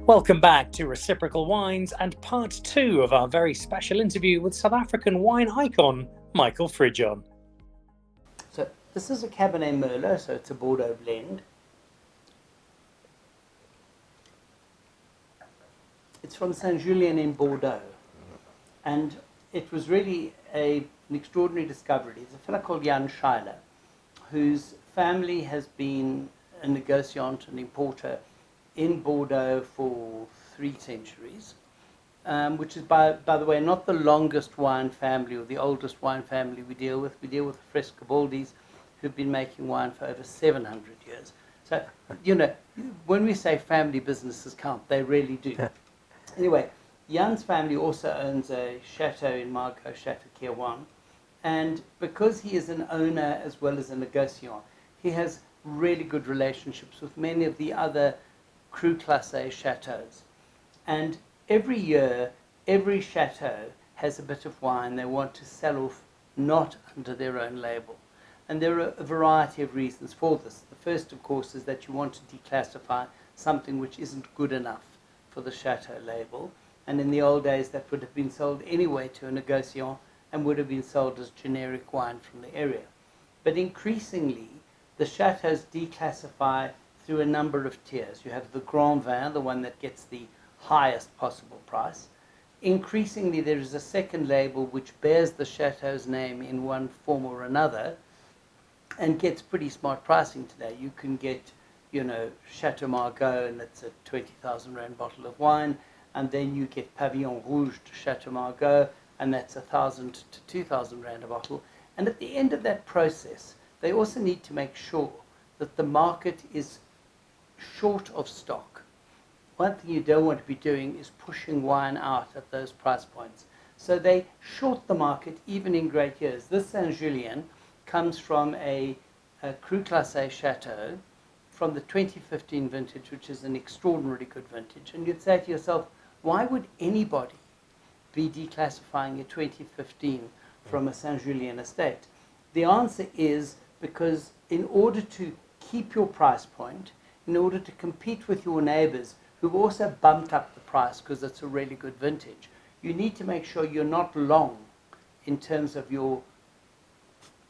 Welcome back to Reciprocal Wines and part 2 of our very special interview with South African wine icon, Michael Fridjhon. So this is a Cabernet Merlot, so it's a Bordeaux blend. It's from Saint-Julien in Bordeaux. And it was really an extraordinary discovery. There's a fellow called Jan Schuyler, whose family has been a negociant and importer in Bordeaux for 3 centuries, which is, by the way, not the longest wine family or the oldest wine family we deal with. We deal with the Frescobaldis, who've been making wine for over 700 years. So, when we say family businesses count, they really do. Anyway, Jan's family also owns a chateau in Margaux, Chateau Kirwan, and because he is an owner as well as a negociant, he has really good relationships with many of the other Cru Classé chateaus. And every year, every chateau has a bit of wine they want to sell off not under their own label. And there are a variety of reasons for this. The first, of course, is that you want to declassify something which isn't good enough for the chateau label. And in the old days, that would have been sold anyway to a negociant and would have been sold as generic wine from the area. But increasingly, the chateaus declassify through a number of tiers. You have the Grand Vin, the one that gets the highest possible price. Increasingly, there is a second label which bears the chateau's name in one form or another and gets pretty smart pricing today. You can get, Chateau Margaux, and that's a 20,000 Rand bottle of wine, and then you get Pavillon Rouge to Chateau Margaux, and that's 1,000 to 2,000 Rand a bottle. And at the end of that process, they also need to make sure that the market is short of stock. One thing you don't want to be doing is pushing wine out at those price points. So they short the market even in great years. This Saint-Julien comes from a Cru Classé chateau from the 2015 vintage, which is an extraordinarily good vintage. And you'd say to yourself, why would anybody be declassifying a 2015 from a Saint-Julien estate? The answer is because in order to keep your price point, in order to compete with your neighbors who've also bumped up the price because it's a really good vintage, you need to make sure you're not long in terms of your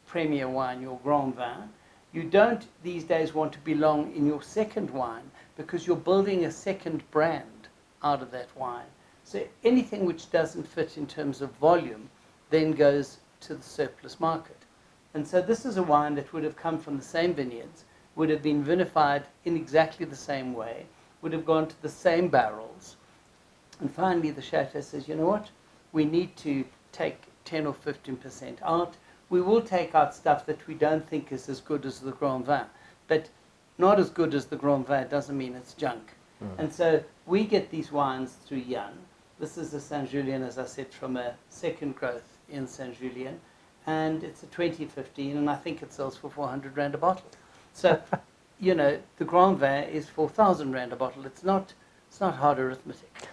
premier wine, your Grand Vin. You don't these days want to be long in your second wine because you're building a second brand out of that wine. So anything which doesn't fit in terms of volume then goes to the surplus market. And so this is a wine that would have come from the same vineyards, would have been vinified in exactly the same way, would have gone to the same barrels. And finally, the chateau says, you know what? We need to take 10 or 15% out. We will take out stuff that we don't think is as good as the Grand Vin. But not as good as the Grand Vin doesn't mean it's junk. And so we get these wines through Jan. This is a Saint-Julien, as I said, from a second growth in Saint-Julien. And it's a 2015, and I think it sells for 400 Rand a bottle. So, the Grand Vin is 4,000 Rand a bottle. It's not hard arithmetic.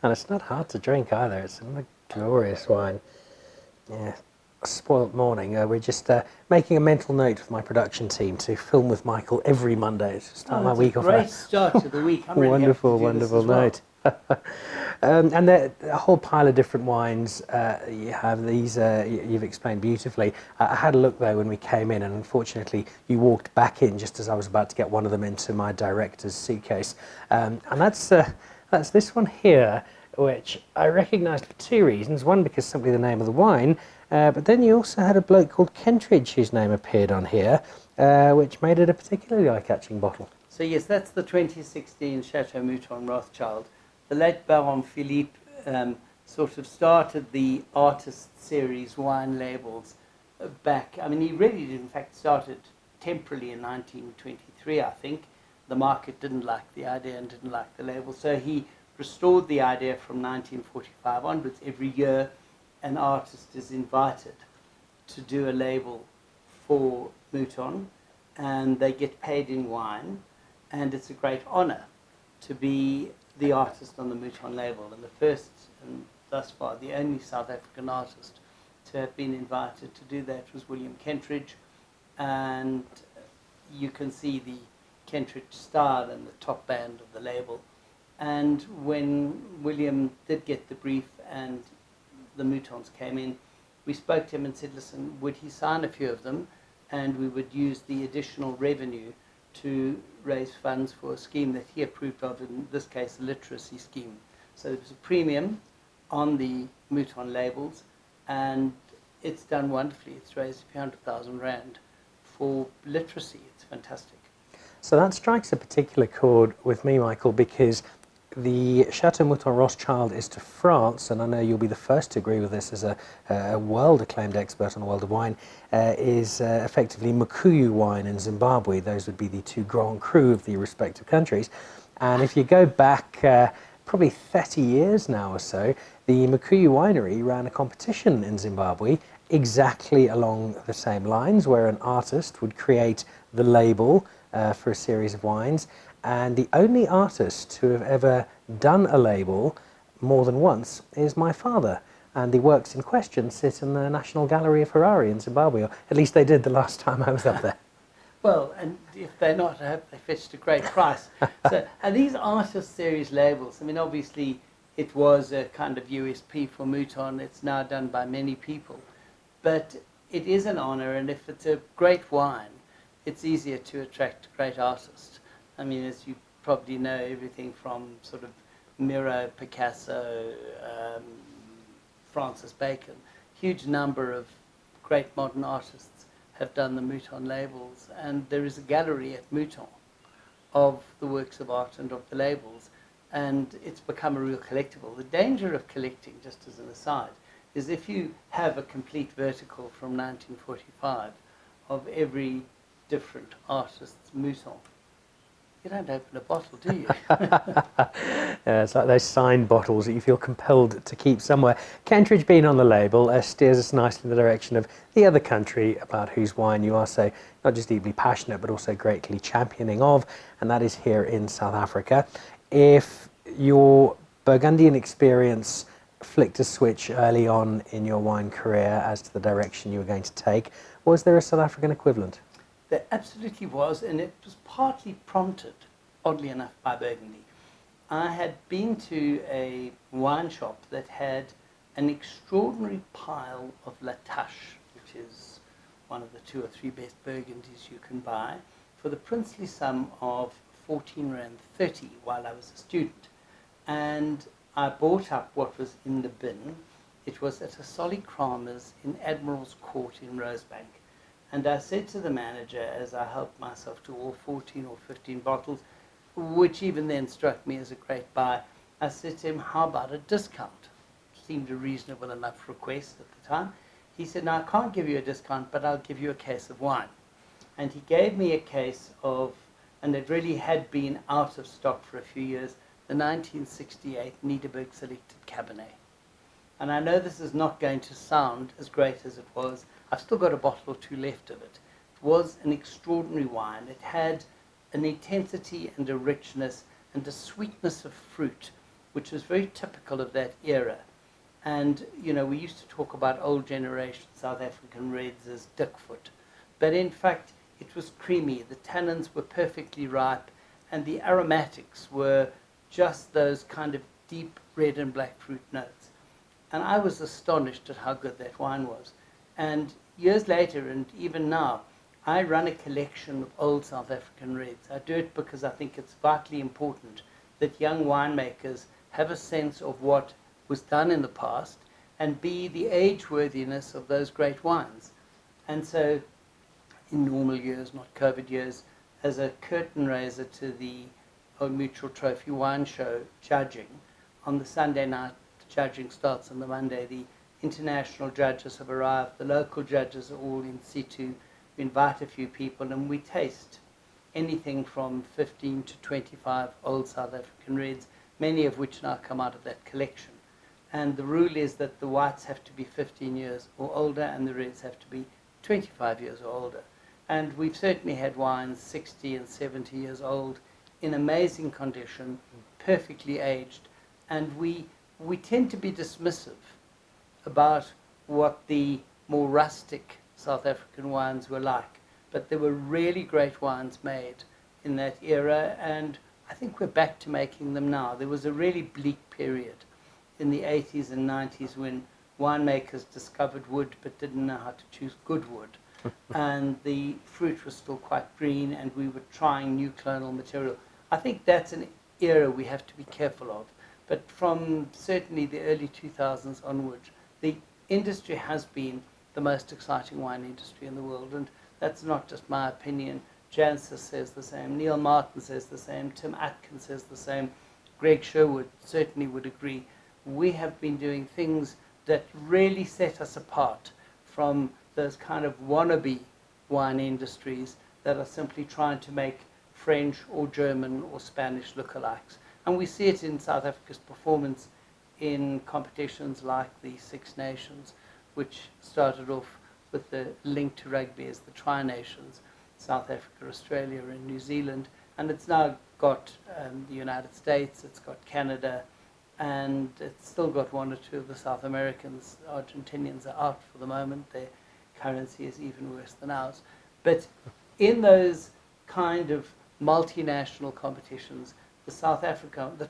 And it's not hard to drink either. It's a glorious wine. Yeah, a spoilt morning. We're just making a mental note with my production team to film with Michael every Monday to start my week off. Great start to the week. I'm really Wonderful, happy to do this wonderful as well. note. And a whole pile of different wines. You have these, you've explained beautifully. I had a look though when we came in, and unfortunately you walked back in just as I was about to get one of them into my director's suitcase. And that's this one here, which I recognised for 2 reasons. One, because simply the name of the wine, but then you also had a bloke called Kentridge whose name appeared on here, which made it a particularly eye-catching bottle. So yes, that's the 2016 Chateau Mouton Rothschild. The late Baron Philippe sort of started the artist series wine labels back. I mean, he really did, in fact, started temporarily in 1923, I think. The market didn't like the idea and didn't like the label, so he restored the idea from 1945 onwards. Every year, an artist is invited to do a label for Mouton, and they get paid in wine, and it's a great honor to be the artist on the Mouton label, and the first and thus far the only South African artist to have been invited to do that was William Kentridge. And you can see Kentridge style and the top band of the label. And when William did get the brief and the Moutons came in, we spoke to him and said, listen, would he sign a few of them, and we would use the additional revenue to raise funds for a scheme that he approved of, in this case, a literacy scheme. So there was a premium on the Mouton labels, and it's done wonderfully. It's raised a few R100,000 for literacy. It's fantastic. So that strikes a particular chord with me, Michael, because the Chateau Mouton Rothschild is to France, and I know you'll be the first to agree with this as a world-acclaimed expert on the world of wine, is effectively Mukuyu wine in Zimbabwe. Those would be the two Grand Cru of the respective countries. And if you go back probably 30 years now or so, the Mukuyu winery ran a competition in Zimbabwe exactly along the same lines, where an artist would create the label for a series of wines, and the only artist to have ever done a label more than once is my father, and the works in question sit in the National Gallery of Harare in Zimbabwe, or at least they did the last time I was up there. Well, and if they're not, I hope they fetched a great price. So, and these artist series labels, I mean, obviously it was a kind of USP for Mouton. It's now done by many people, but it is an honor, and if it's a great wine, it's easier to attract great artists. I mean, as you probably know, everything from sort of Miro, Picasso, Francis Bacon, huge number of great modern artists have done the Mouton labels, and there is a gallery at Mouton of the works of art and of the labels, and it's become a real collectible. The danger of collecting, just as an aside, is if you have a complete vertical from 1945 of every different artist's Mouton, you don't open a bottle, do you? Yeah, it's like those signed bottles that you feel compelled to keep somewhere. Kentridge being on the label steers us nicely in the direction of the other country about whose wine you are so not just deeply passionate but also greatly championing of, and that is here in South Africa. If your Burgundian experience flicked a switch early on in your wine career as to the direction you were going to take, was there a South African equivalent? There absolutely was, and it was partly prompted, oddly enough, by Burgundy. I had been to a wine shop that had an extraordinary pile of La Tâche, which is one of the 2 or 3 best Burgundies you can buy, for the princely sum of R14.30 while I was a student. And I bought up what was in the bin. It was at a Solly Kramer's in Admiral's Court in Rosebank. And I said to the manager, as I helped myself to all 14 or 15 bottles, which even then struck me as a great buy, I said to him, how about a discount? Seemed a reasonable enough request at the time. He said, no, I can't give you a discount, but I'll give you a case of wine. And he gave me a case of, and it really had been out of stock for a few years, the 1968 Nederburg Selected Cabernet. And I know this is not going to sound as great as it was. I've still got a bottle or 2 left of it. It was an extraordinary wine. It had an intensity and a richness and a sweetness of fruit, which was very typical of that era. And, you know, we used to talk about old generation South African reds as dickfoot. But in fact, it was creamy. The tannins were perfectly ripe, and the aromatics were just those kind of deep red and black fruit notes. And I was astonished at how good that wine was. And years later, and even now, I run a collection of old South African reds. I do it because I think it's vitally important that young winemakers have a sense of what was done in the past, and B, the age-worthiness of those great wines. And so, in normal years, not COVID years, as a curtain raiser to the Old Mutual Trophy Wine Show judging, on the Sunday night, the judging starts on the Monday, the international judges have arrived, the local judges are all in situ, we invite a few people, and we taste anything from 15 to 25 old South African reds, many of which now come out of that collection. And the rule is that the whites have to be 15 years or older, and the reds have to be 25 years or older. And we've certainly had wines 60 and 70 years old in amazing condition, perfectly aged, and we tend to be dismissive about what the more rustic South African wines were like. But there were really great wines made in that era, and I think we're back to making them now. There was a really bleak period in the 80s and 90s when winemakers discovered wood but didn't know how to choose good wood. And the fruit was still quite green, and we were trying new clonal material. I think that's an era we have to be careful of. But from certainly the early 2000s onwards, the industry has been the most exciting wine industry in the world. And that's not just my opinion. Jancis says the same. Neil Martin says the same. Tim Atkins says the same. Greg Sherwood certainly would agree. We have been doing things that really set us apart from those kind of wannabe wine industries that are simply trying to make French or German or Spanish lookalikes. And we see it in South Africa's performance in competitions like the Six Nations, which started off with the link to rugby as the Tri-Nations, South Africa, Australia, and New Zealand. And it's now got the United States, it's got Canada, and it's still got one or two of the South Americans. The Argentinians are out for the moment. Their currency is even worse than ours. But in those kind of multinational competitions, the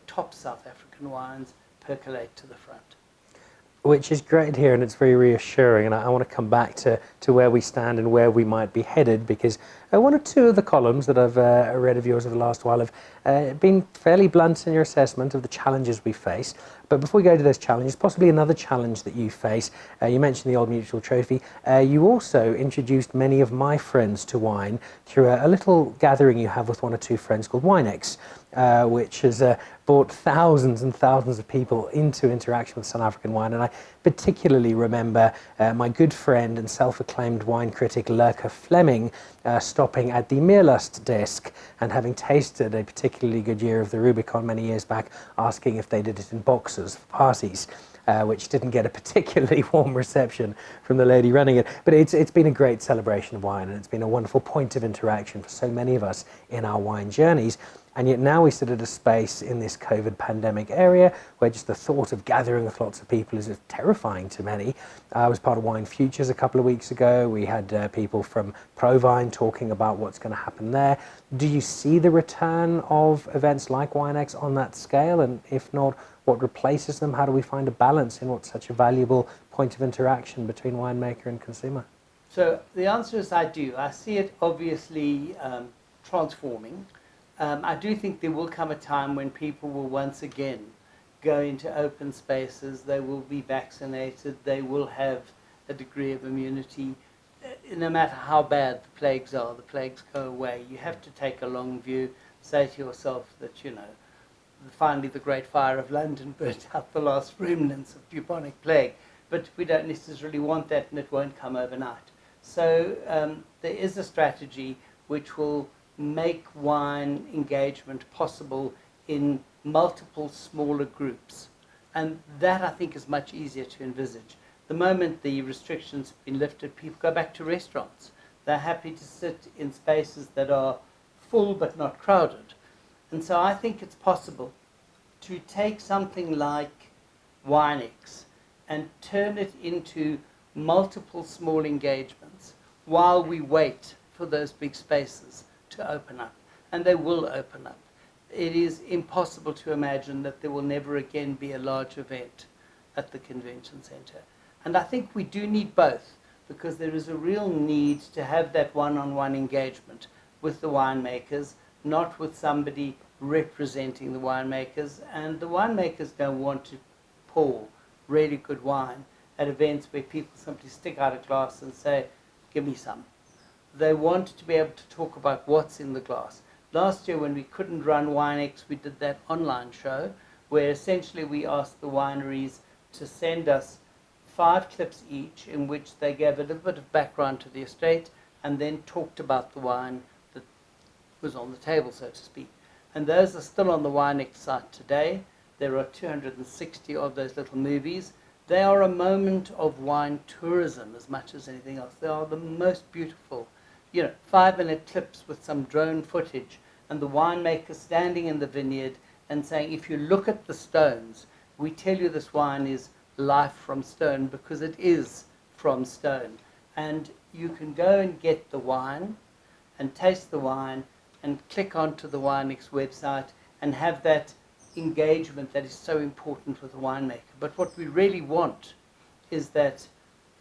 top South African wines percolate to the front. Which is great to hear, and it's very reassuring. And I want to come back to where we stand and where we might be headed, because one or two of the columns that I've read of yours over the last while have been fairly blunt in your assessment of the challenges we face. But before we go to those challenges, possibly another challenge that you face, you mentioned the Old Mutual Trophy. You also introduced many of my friends to wine through a little gathering you have with one or two friends called WineX, which has brought thousands and thousands of people into interaction with South African wine. And I particularly remember my good friend and self-acclaimed wine critic Lurker Fleming stopping at the Meerlust desk and, having tasted a particularly good year of the Rubicon many years back, asking if they did it in boxes for parties. Which didn't get a particularly warm reception from the lady running it. But it's been a great celebration of wine, and it's been a wonderful point of interaction for so many of us in our wine journeys. And yet now we sit at a space in this COVID pandemic area where just the thought of gathering with lots of people is terrifying to many. I was part of Wine Futures a couple of weeks ago. We had people from Provine talking about what's going to happen there. Do you see the return of events like WineX on that scale? And if not, what replaces them? How do we find a balance in what's such a valuable point of interaction between winemaker and consumer? So the answer is I do. I see it obviously transforming. I do think there will come a time when people will once again go into open spaces. They will be vaccinated. They will have a degree of immunity. No matter how bad the plagues are, the plagues go away. You have to take a long view, say to yourself that, finally the Great Fire of London burnt out the last remnants of bubonic plague. But we don't necessarily want that, and it won't come overnight. So there is a strategy which will make wine engagement possible in multiple smaller groups. And that, I think, is much easier to envisage. The moment the restrictions have been lifted, people go back to restaurants. They're happy to sit in spaces that are full but not crowded. And so I think it's possible to take something like WineX and turn it into multiple small engagements while we wait for those big spaces to open up. And they will open up. It is impossible to imagine that there will never again be a large event at the convention center. And I think we do need both, because there is a real need to have that one-on-one engagement with the winemakers, not with somebody representing the winemakers. And the winemakers don't want to pour really good wine at events where people simply stick out a glass and say, give me some. They want to be able to talk about what's in the glass. Last year, when we couldn't run WineX, we did that online show where essentially we asked the wineries to send us 5 clips each in which they gave a little bit of background to the estate and then talked about the wine that was on the table, so to speak. And those are still on the WineX site today. There are 260 of those little movies. They are a moment of wine tourism as much as anything else. They are the most beautiful, 5-minute clips with some drone footage and the winemaker standing in the vineyard and saying, if you look at the stones, we tell you this wine is life from stone, because it is from stone. And you can go and get the wine and taste the wine and click onto the Winex website and have that engagement that is so important with the winemaker. But what we really want is that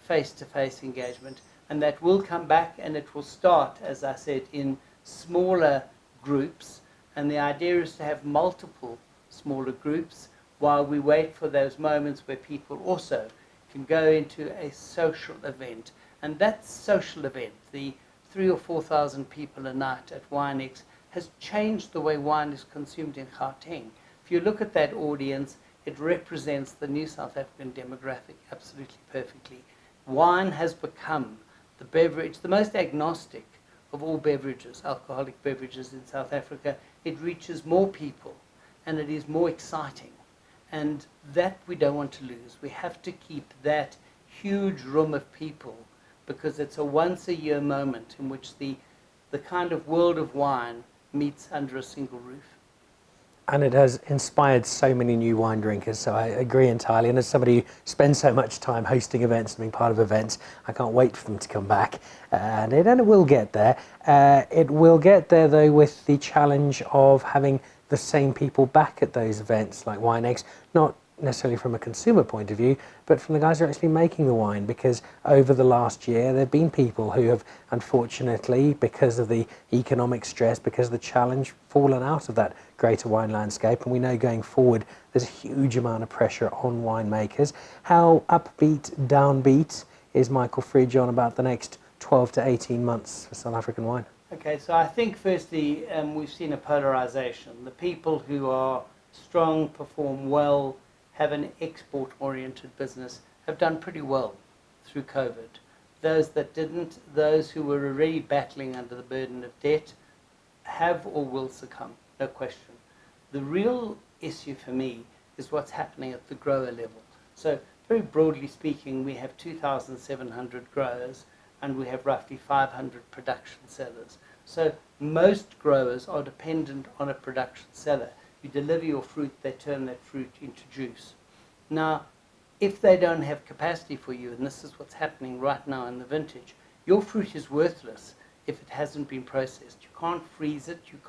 face-to-face engagement, and that will come back, and it will start, as I said, in smaller groups, and the idea is to have multiple smaller groups while we wait for those moments where people also can go into a social event. And that social event, the 3,000 or 4,000 people a night at Winex, has changed the way wine is consumed in Gauteng. If you look at that audience, it represents the new South African demographic absolutely perfectly. Wine has become the beverage, the most agnostic of all beverages, alcoholic beverages in South Africa. It reaches more people and it is more exciting. And that we don't want to lose. We have to keep that huge room of people, because it's a once-a-year moment in which the kind of world of wine meets under a single roof. And it has inspired so many new wine drinkers, so I agree entirely. And as somebody who spends so much time hosting events and being part of events, I can't wait for them to come back. And it will get there. It will get there, though, with the challenge of having the same people back at those events like Winex, not necessarily from a consumer point of view, but from the guys who are actually making the wine, because over the last year there have been people who have, unfortunately, because of the economic stress, because of the challenge, fallen out of that greater wine landscape. And we know going forward there's a huge amount of pressure on winemakers. How upbeat, downbeat is Michael Fridjhon about the next 12 to 18 months for South African wine? Okay, so I think firstly we've seen a polarization. The people who are strong, perform well, have an export-oriented business, have done pretty well through COVID. Those that didn't, those who were already battling under the burden of debt, have or will succumb, no question. The real issue for me is what's happening at the grower level. So very broadly speaking, we have 2,700 growers and we have roughly 500 production sellers. So most growers are dependent on a production seller. You deliver your fruit, they turn that fruit into juice. Now, if they don't have capacity for you, and this is what's happening right now in the vintage, your fruit is worthless if it hasn't been processed. You can't freeze it, you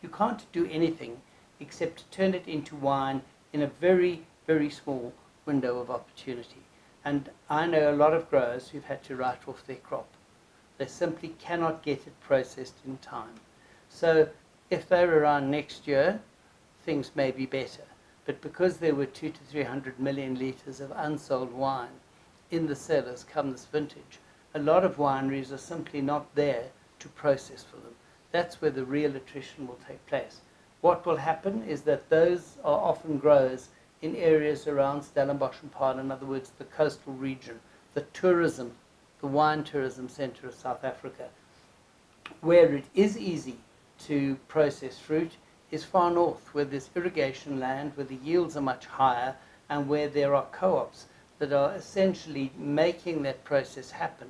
can't do anything except to turn it into wine in a very, very small window of opportunity. And I know a lot of growers who've had to write off their crop. They simply cannot get it processed in time. So if they're around next year, things may be better. But because there were 200 to 300 million litres of unsold wine in the cellars come this vintage, a lot of wineries are simply not there to process for them. That's where the real attrition will take place. What will happen is that those are often growers in areas around Stellenbosch and Paarl, in other words, the coastal region, the tourism, the wine tourism centre of South Africa. Where it is easy to process fruit is far north, where there's irrigation land, where the yields are much higher, and where there are co-ops that are essentially making that process happen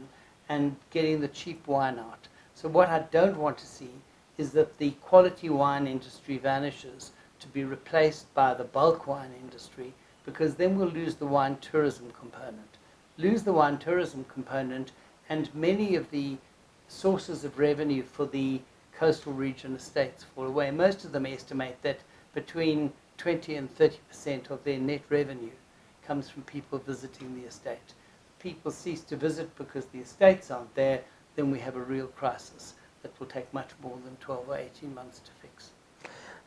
and getting the cheap wine out. So what I don't want to see is that the quality wine industry vanishes to be replaced by the bulk wine industry, because then we'll lose the wine tourism component. Lose the wine tourism component, and many of the sources of revenue for the coastal region estates fall away. Most of them estimate that between 20 and 30% of their net revenue comes from people visiting the estate. People cease to visit because the estates aren't there, then we have a real crisis that will take much more than 12 or 18 months to fix.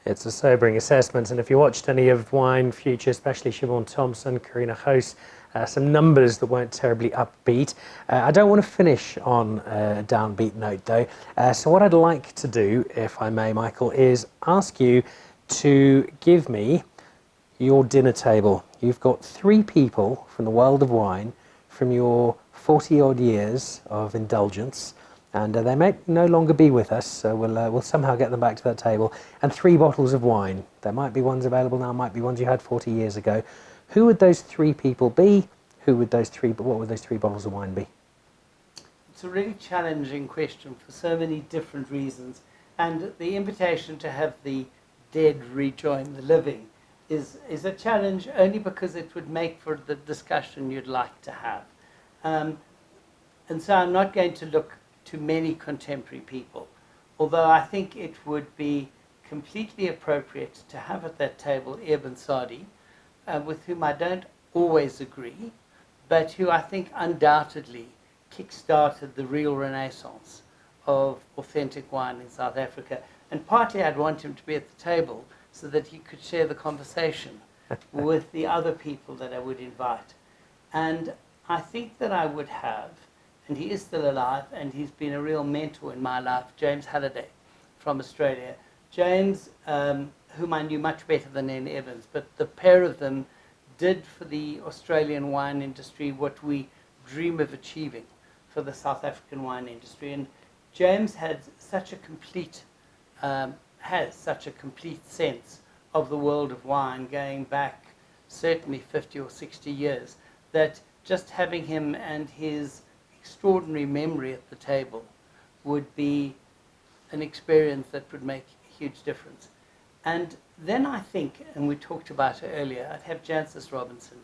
It's a sobering assessment, and if you watched any of Wine Future, especially Siobhan Thompson, Karina Hoos, some numbers that weren't terribly upbeat. I don't want to finish on a downbeat note though, so what I'd like to do, if I may, Michael, is ask you to give me your dinner table. You've got 3 people from the world of wine, from your 40-odd years of indulgence, and they may no longer be with us, so we'll somehow get them back to that table, and 3 bottles of wine. There might be ones available now, might be ones you had 40 years ago. Who would those 3 people be? What would those 3 bottles of wine be? It's a really challenging question for so many different reasons, and the invitation to have the dead rejoin the living is a challenge only because it would make for the discussion you'd like to have. And so I'm not going to look to many contemporary people. although I think it would be completely appropriate to have at that table Ibn Sadi, with whom I don't always agree, but who I think undoubtedly kick-started the real renaissance of authentic wine in South Africa. And partly I'd want him to be at the table so that he could share the conversation with the other people that I would invite. And I think that I would have, and he is still alive, and he's been a real mentor in my life, James Halliday from Australia. James, whom I knew much better than Ian Evans, but the pair of them did for the Australian wine industry what we dream of achieving for the South African wine industry. And James had such a complete, has such a complete sense of the world of wine going back certainly 50 or 60 years, that just having him and his extraordinary memory at the table would be an experience that would make a huge difference. And then I think, and we talked about her earlier, I'd have Jancis Robinson.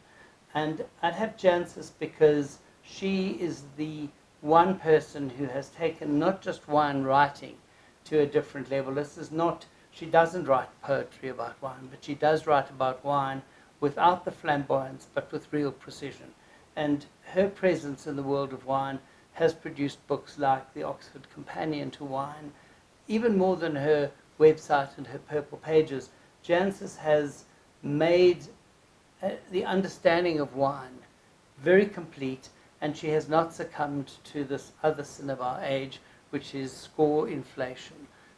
And I'd have Jancis because she is the one person who has taken not just wine writing to a different level. This is not, she doesn't write poetry about wine, but she does write about wine without the flamboyance, but with real precision. And her presence in the world of wine has produced books like the Oxford Companion to Wine. Even more than her website and her purple pages, Jancis has made the understanding of wine very complete, and she has not succumbed to this other sin of our age, which is score inflation.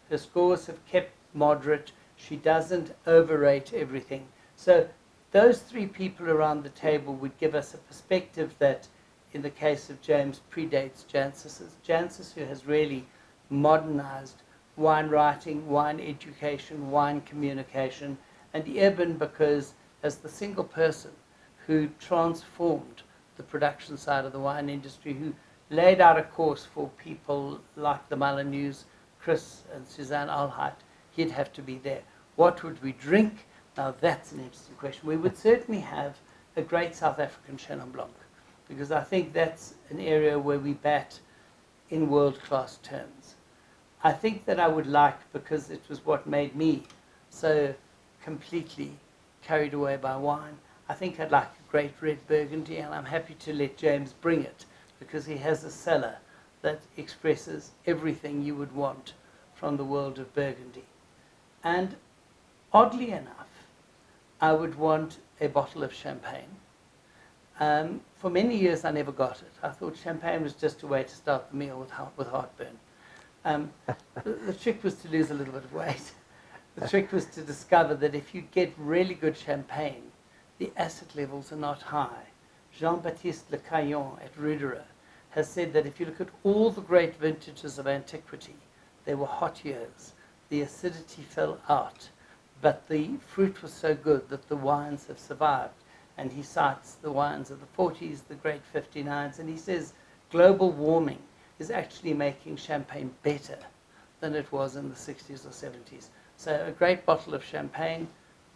Her scores have kept moderate. She doesn't overrate everything. So those three people around the table would give us a perspective that, in the case of James, predates Jancis's. Jancis, who has really modernized wine writing, wine education, wine communication, and Ibn because as the single person who transformed the production side of the wine industry, who laid out a course for people like the Molyneux, Chris and Suzanne Alheit, he'd have to be there. What would we drink? Now that's an interesting question. We would certainly have a great South African Chenin Blanc, because I think that's an area where we bat in world-class terms. I think that I would like, because it was what made me so completely carried away by wine, I think I'd like a great red Burgundy, and I'm happy to let James bring it, because he has a cellar that expresses everything you would want from the world of Burgundy. And oddly enough, I would want a bottle of champagne. For many years I never got it. I thought champagne was just a way to start the meal with heartburn. The trick was to lose a little bit of weight. The trick was to discover that if you get really good champagne, the acid levels are not high. Jean-Baptiste Le Caillon at Ruderer has said that if you look at all the great vintages of antiquity, they were hot years. The acidity fell out, but the fruit was so good that the wines have survived. And he cites the wines of the 40s, the great 59s, and he says global warming is actually making champagne better than it was in the 60s or 70s. So a great bottle of champagne.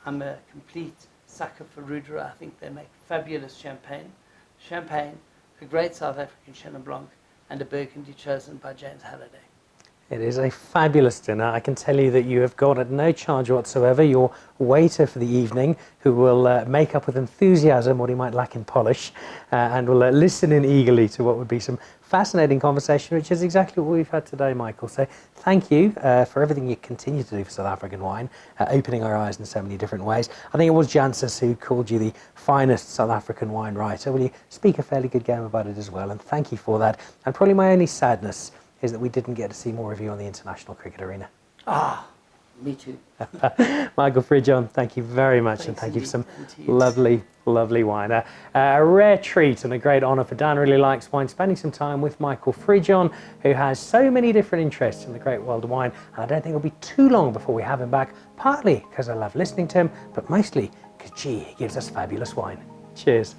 I'm a complete sucker for Ruderer. I think they make fabulous champagne. Champagne, a great South African Chenin Blanc, and a Burgundy chosen by James Halliday. It is a fabulous dinner. I can tell you that you have got at no charge whatsoever your waiter for the evening, who will make up with enthusiasm what he might lack in polish, and will listen in eagerly to what would be some fascinating conversation, which is exactly what we've had today, Michael. So thank you for everything you continue to do for South African wine, opening our eyes in so many different ways. I think it was Jancis who called you the finest South African wine writer. Will you speak a fairly good game about it as well? And thank you for that. And probably my only sadness is that we didn't get to see more of you on the international cricket arena. Ah, me too. Michael Fridjhon, thank you very much. Thanks, and thank you for some you. lovely, lovely wine. A rare treat and a great honour for Dan Really Likes Wine, spending some time with Michael Fridjhon, who has so many different interests in the great world of wine. And I don't think it'll be too long before we have him back, partly because I love listening to him, but mostly because, gee, he gives us fabulous wine. Cheers.